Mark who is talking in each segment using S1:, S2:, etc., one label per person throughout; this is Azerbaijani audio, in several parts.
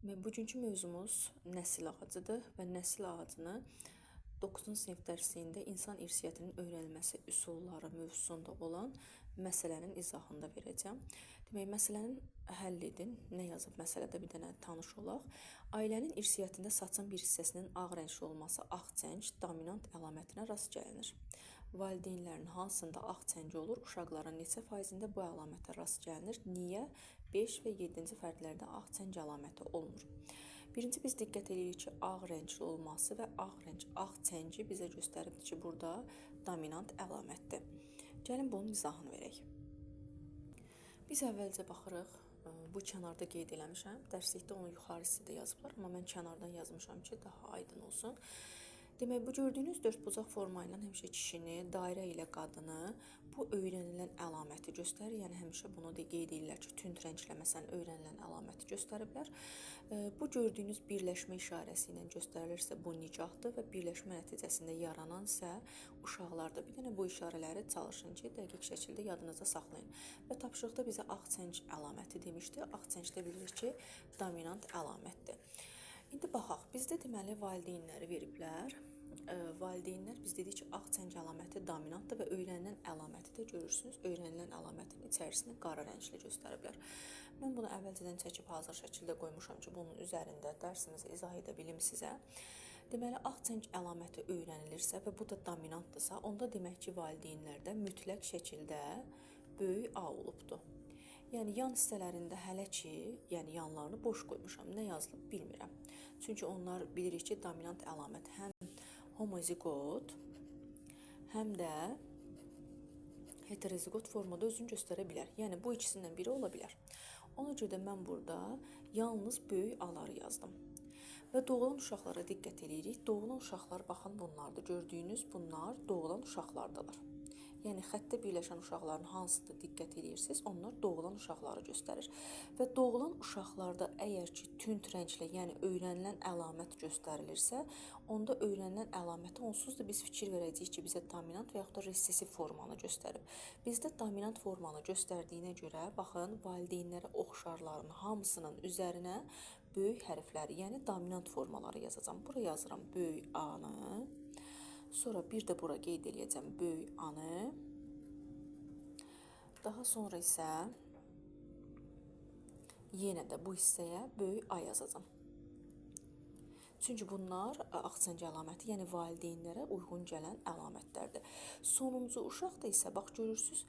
S1: Bugünkü mövzumuz nəsil ağacıdır və nəsil ağacını 9-cu sinif dərsində insan irsiyyətinin öyrənilməsi üsulları mövzusunda olan məsələnin izahında verəcəm. Demək, məsələnin həll edin. Nə yazıb məsələdə bir dənə tanış olaq. Ailənin irsiyyətində saçın bir hissəsinin ağ rəngli olması ağ çəng dominant əlamətinə rast gəlinir. Valideynlərin hansında ağ çəng olur, uşaqların neçə faizində bu əlamətə rast gəlinir? Niyə 5 və 7-ci fərdlərdə ağ çəng əlaməti olmur? Birinci biz diqqət edirik ki, ağ rəngli olması və ağ çəngi bizə göstəribdir ki, burada dominant əlamətdir. Gəlin bunun izahını verək. Biz əvvəlcə baxırıq, bu kənarda qeyd eləmişəm. Dərslikdə onu yuxarı hissədə yazıblar, amma mən kənardan yazmışam ki, daha aydın olsun. Demək, bu gördüyünüz dördbucaq forma ilə həmişə kişini, dairə ilə qadını bu öyrənilən əlaməti göstərir. Yəni həmişə bunu da qeyd edirlər ki, tünd rənglə məsələn öyrənilən əlaməti göstəriblər. Bu gördüyünüz birləşmə işarəsi ilə göstərilirsə bu nikahdır və birləşmə nəticəsində yaranan isə uşaqlardır. Bir dənə bu işarələri çalışın ki, dəqiq şəkildə yadınızda saxlayın. Və tapşırıqda bizə ağ çəng əlaməti demişdi. Ağ çəngdə bilirik ki, dominant əlamətdir. İndi baxaq, bizdə deməli valideynləri veriblər. Valideynlər biz dedik ki, ağ çəng əlaməti dominantdır və öyrənilən əlaməti də görürsünüz. Öyrənilən əlamətin içərisində qara rənglə göstəriblər. Mən bunu əvvəlcədən çəkib hazır şəkildə qoymuşam ki, bunun üzərində dərsimizi izah edə bilim sizə. Deməli, ağ çəng əlaməti öyrənilirsə və bu da dominantdırsa, onda demək ki, valideynlərdə mütləq şəkildə böyük A olubdur. Yəni, yan hissələrində hələ ki, yəni yanlarını boş qoymuşam. Nə yazılıb bilmirəm. Çünki onlar bilirik ki, dominant əlamət həm homozigot, həm də heterozigot formada özünü göstərə bilər. Yəni, bu ikisindən biri ola bilər. Ona görə də mən burada yalnız böyük A-ları yazdım. Və doğulan uşaqlara diqqət edirik. Doğulan uşaqlar, baxın bunlardır. Gördüyünüz bunlar doğulan uşaqlardadır. Yəni, xəttə birləşən uşaqların hansıdır diqqət edirsiniz, onlar doğulan uşaqları göstərir. Və doğulan uşaqlarda əgər ki, tünd rənglə, yəni öyrənilən əlamət göstərilirsə, onda öyrənilən əlaməti onsuz da biz fikir verəcəyik ki, bizə dominant və yaxud da resessiv formanı göstərib. Bizdə dominant formanı göstərdiyinə görə, baxın, valideynlərə oxşarların hamısının üzərinə böyük hərfləri, yəni dominant formaları yazacağam. Bura yazıram böyük A-nı. Sonra bir də bura qeyd edəcəm böyük A-nı. Daha sonra isə yenə də bu hissəyə böyük A yazacağam. Çünki bunlar ağ çəng əlaməti, yəni valideynlərə uyğun gələn əlamətlərdir. Sonuncu uşaq da isə, bax görürsünüz,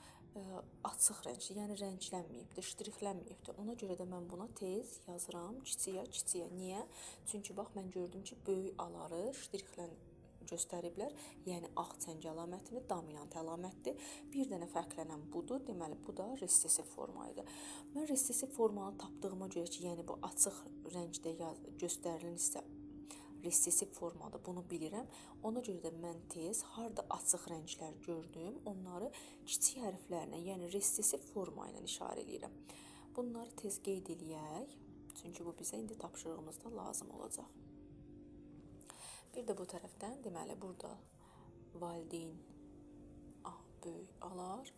S1: açıq rəngli, yəni rənglənməyibdir, ştrixlənməyibdir. Ona görə də mən buna tez yazıram kiçiyə. Niyə? Çünki bax, mən gördüm ki, böyük A-ları göstəriblər, yəni ağ çəng əlamətini dominant əlamətdir. Bir dənə fərqlənən budur, deməli bu da resessiv forma idi. Mən resessiv formanı tapdığıma görə ki, yəni bu açıq rəngdə göstərilən isə resessiv formadır, bunu bilirəm. Ona görə də mən tez harda açıq rənglər gördüm, onları kiçik hərflərlə, yəni resessiv forma ilə işarə edirəm. Bunları tez qeyd eləyək, çünki bu bizə indi tapşırığımızda lazım olacaq. Bir də bu tərəfdən, deməli, burada valideyn böyük A-lar,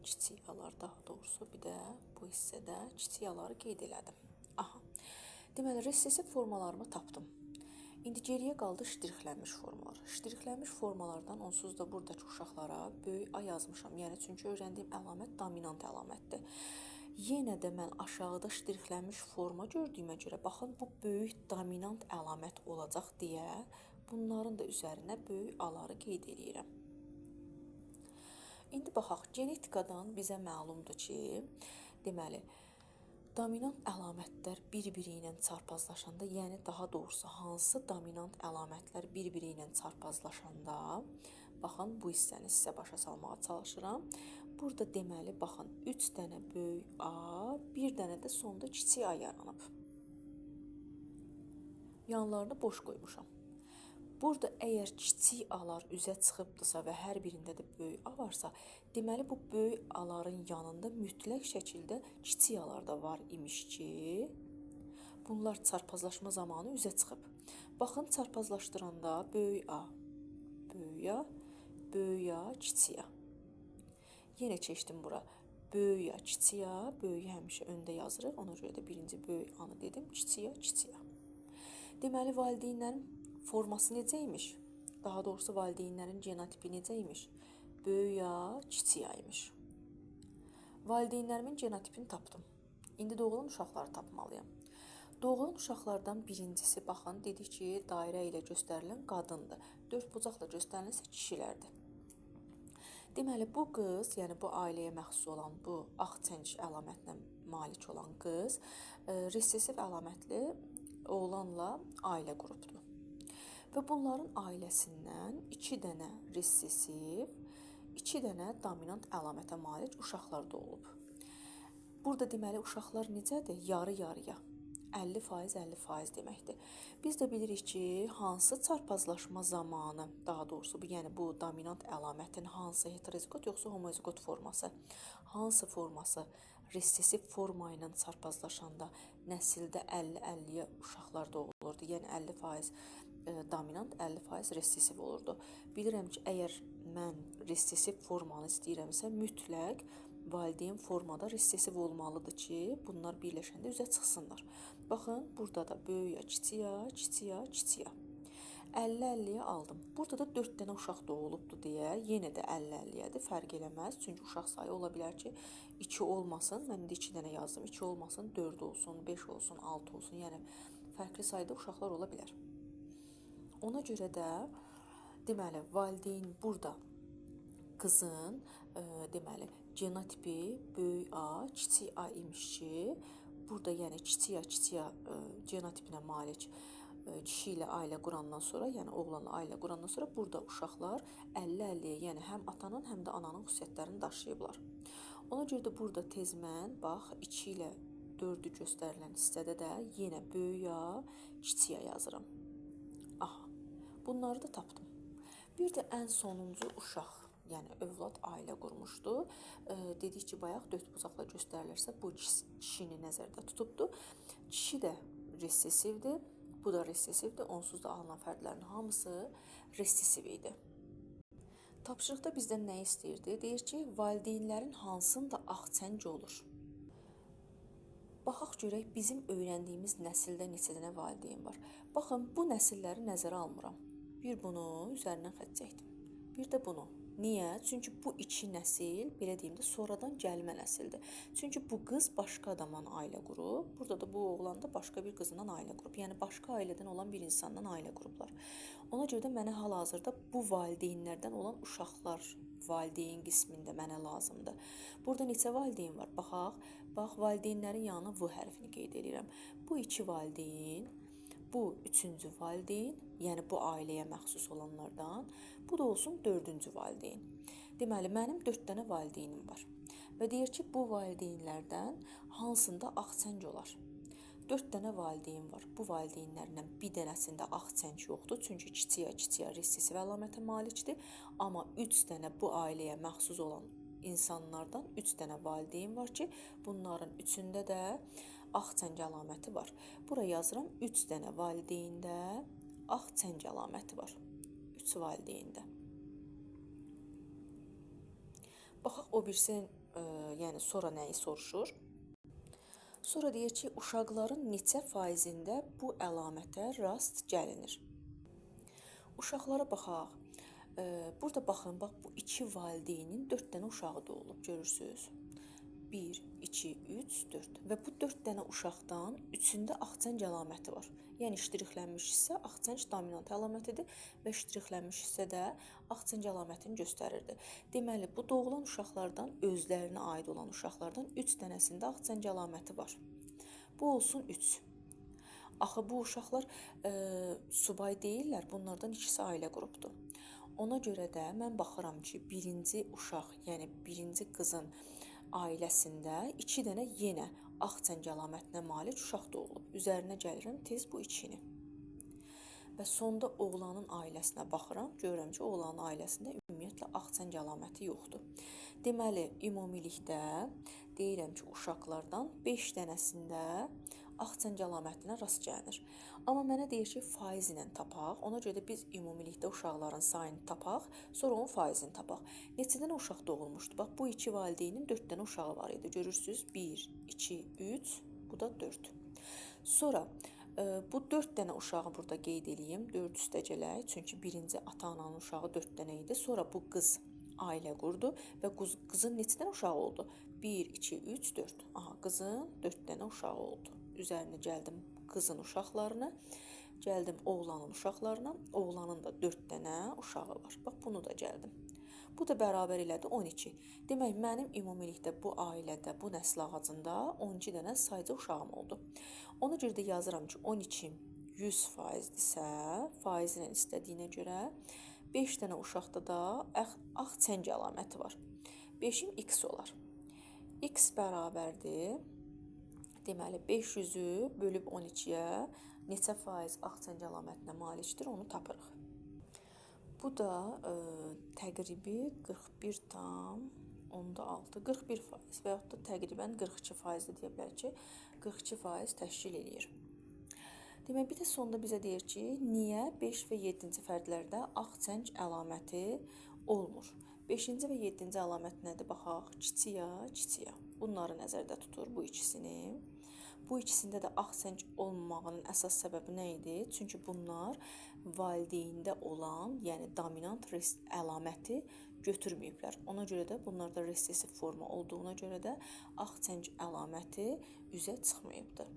S1: kiçik A-lar daha doğrusu, bir də bu hissədə kiçik A-ları qeyd elədim. Deməli, resessiv formalarımı tapdım. İndi geriyə qaldı ştrixlənmiş formalar. Ştrixlənmiş formalardan onsuz da buradakı uşaqlara böyük A yazmışam. Yəni, çünki öyrəndiyim əlamət dominant əlamətdir. Yenə də mən aşağıda ştrixlənmiş forma gördüyümə görə, baxın, bu böyük dominant əlamət olacaq deyə bunların da üzərinə böyük A-ları qeyd edirəm. İndi baxaq, genetikadan bizə məlumdur ki, deməli, dominant əlamətlər bir-biri ilə çarpazlaşanda, yəni daha doğrusu hansı dominant əlamətlər bir-biri ilə çarpazlaşanda, baxın, bu hissəni sizə başa salmağa çalışıram. Burada deməli, baxın, 3 dənə böyük A, bir dənə də sonda kiçik A yaranıb. Yanlarını boş qoymuşam. Burada əgər kiçik A-lar üzə çıxıbdırsa və hər birində də böyük A varsa, deməli bu böyük A-ların yanında mütləq şəkildə kiçik A-lar da var imiş ki, bunlar çarpazlaşma zamanı üzə çıxıb. Baxın, çarpazlaşdıranda böyük A, böyük A, böyük A, kiçik A. Yenə keçdim bura. böyük ya, kiçik ya, böyüyü həmişə öndə yazırıq. Ona görə də birinci böyük anı dedim, kiçik ya, kiçik ya. Deməli, valideynlərin forması necə imiş? Daha doğrusu valideynlərin genotipi necə imiş? Böyük ya, kiçik ya imiş. Valideynlərimin genotipini tapdım. İndi doğulan uşaqları tapmalıyam. Doğulan uşaqlardan birincisi, baxın, dedik ki, dairə ilə göstərilən qadındır. Dörd bucaqla göstərilirsə kişilərdir. Deməli, bu qız, yəni bu ailəyə məxsus olan, bu ağçəng əlamətlə malik olan qız, resessiv əlamətli oğlanla ailə qurubdur. Və bunların ailəsindən 2 dənə resessiv, 2 dənə dominant əlamətə malik uşaqlar doğulub. Burada deməli, uşaqlar necədir? Yarı-yarıya. 50% 50% deməkdir. Biz də bilirik ki, hansı çarpazlaşma zamanı, daha doğrusu yəni bu dominant əlamətin hansı heterozigot yoxsa homozigot forması, hansı forması resessiv forma ilə çarpazlaşanda nəsildə 50-50-yə uşaqlar doğulurdu. Yəni 50% dominant, 50% resessiv olurdu. Bilirəm ki, əgər mən resessiv formanı istəyirəmsə, mütləq valideyn formada resessiv olmalıdır ki, bunlar birləşəndə üzə çıxsınlar. Baxın, burada da böyük ya, kiçik ya, kiçik ya, kiçik ya. 50-50-yə aldım. Burada da 4 dənə uşaq doğulubdur deyə, yenə də 50-50-yədir, fərq eləməz. Çünki uşaq sayı ola bilər ki, 2 olmasın, mən indi 2 dənə yazdım, 2 olmasın, 4 olsun, 5 olsun, 6 olsun, yəni fərqli sayda uşaqlar ola bilər. Ona görə də, deməli, valideyn burada qızın, deməli, genotipi böyük A, kiçik A imiş ki, burada yəni kiçik ya genotipinə malik kişi ilə ailə qurandan sonra, yəni oğlanla ailə qurandan sonra burada uşaqlar 50-50-yə, yəni həm atanın, həm də ananın xüsusiyyətlərini daşıyıblar. Ona görə də burada tez mən, bax, 2 ilə 4-ü göstərilən hissədə də yenə böyük ya, kiçik ya yazıram. Aha, bunları da tapdım. Bir də ən sonuncu uşaq, yəni övlad ailə qurmuşdu. Dedik ki, bayaq 4 bucaqla göstərilirsə, bu kişini nəzərdə tutubdur. Kişi də resessivdir, bu da resessivdir. Onsuz da alınan fərdlərin hamısı resessiv idi. Tapşırıqda bizdən nə istəyirdi? Deyir ki, valideynlərin hansında ağçəng olur? Baxaq görək, bizim öyrəndiyimiz nəsildə neçə dənə valideyn var. Baxın, bu nəsilləri nəzərə almıram. Bir bunu üzərindən xətt çəkdim. Bir də bunu. Niyə? Çünki bu 2 nəsil, belə deyim də, sonradan gəlmə nəsildir. Çünki bu qız başqa adamla ailə qurub, burada da bu oğlan da başqa bir qızla ailə qurub. Yəni, başqa ailədən olan bir insandan ailə qurublar. Ona görə də mənə hal-hazırda bu valideynlərdən olan uşaqlar valideyn qismində mənə lazımdır. Burada neçə valideyn var? Baxaq, bax, valideynlərin yanına V hərfini qeyd edirəm. Bu 2 valideyn, bu 3-cü valideyn, yəni bu ailəyə məxsus olanlardan, bu da olsun 4-cü valideyn. Deməli, mənim 4 dənə valideynim var. Və deyir ki, bu valideynlərdən hansında ağçəng olar? 4 dənə valideyn var. Bu valideynlərdən bir dənəsində ağçəng yoxdur, çünki kiçik ya resessiv əlamətə malikdir. Amma 3 dənə bu ailəyə məxsus olan insanlardan 3 dənə valideyn var ki, bunların 3-ündə də ağçəng əlaməti var. Bura yazıram, 3 dənə valideyndə ağçəng əlaməti var. 3 valideyndə. Baxaq, o birisi, yəni sonra nəyi soruşur? Sonra deyir ki, uşaqların neçə faizində bu əlamətə rast gəlinir? Uşaqlara baxaq. Burada baxın, bax, bu 2 valideynin 4 dənə uşağı doğulub, görürsünüz. 1, 2, 3, 4 və bu 4 dənə uşaqdan 3-ündə ağçəng əlaməti var. Yəni, ştrixlənmiş hissə ağçəng dominant əlamətidir və ştrixlənmiş hissə də ağçəng əlamətini göstərirdi. Deməli, bu doğulan uşaqlardan, özlərinə aid olan uşaqlardan 3 dənəsində ağçəng əlaməti var. Bu olsun 3. Axı, bu uşaqlar subay deyirlər, bunlardan ikisi ailə qrupdur. Ona görə də mən baxıram ki, birinci uşaq, yəni birinci qızın ailəsində 2 dənə yenə ağçəng əlamətinə malik uşaq doğulub. Üzərinə gəlirəm tez bu 2-ni. Və sonda oğlanın ailəsinə baxıram, görürəm ki, oğlanın ailəsində ümumiyyətlə ağçəng əlaməti yoxdur. Deməli, ümumilikdə deyirəm ki, uşaqlardan 5 dənəsində axçəng əlamətinə rast gəlinir. Amma mənə deyir ki, faiz ilə tapaq. Ona görə də biz ümumilikdə uşaqların sayını tapaq, sonra onun faizini tapaq. Neçə dənə uşaq doğulmuşdu? Bax, bu iki valideynin 4 dənə uşağı var idi. Görürsüz? 1, 2, 3, bu da 4. Sonra bu 4 dənə uşağı burada qeyd edeyim. 4 üstəcələk. Çünki birinci ata-ananın uşağı 4 dənə idi. Sonra bu qız ailə qurdu və qızın neçə dənə uşağı oldu? 1, 2, 3, 4. Aha, qızın 4 dənə uşağı oldu. Üzərinə gəldim qızın uşaqlarını, gəldim oğlanın uşaqlarına. Oğlanın da 4 dənə uşağı var. Bax, bunu da gəldim. Bu da bərabər elədi 12. Demək, mənim ümumilikdə bu ailədə, bu nəsil ağacında 12 dənə sayca uşağım oldu. Ona görə də yazıram ki, 12 100%-dirsə, faizi ilə istədiyinə görə 5 dənə uşaqda da axçəng əlaməti var. 5-im x olar. X bərabərdir. Deməli, 500-ü bölüb 12-yə neçə faiz axçəng əlamətinə malikdir, onu tapırıq. Bu da təqribi 41,6, 41% və yaxud da təqribən 42% deyə bilər ki, 42% təşkil edir. Demək, bir də sonda bizə deyir ki, niyə 5 və 7-ci fərdlərdə axçəng əlaməti olmur? 5-ci və 7-ci əlamət nədir? Baxaq, kiçik ya, kiçik ya. Bunları nəzərdə tutur, bu ikisini. Bu ikisində də axçəng olmamağının əsas səbəbi nə idi? Çünki bunlar valideyndə olan, yəni dominant əlaməti götürməyiblər. Ona görə də bunlarda resessiv forma olduğuna görə də axçəng əlaməti üzə çıxmayıbdır.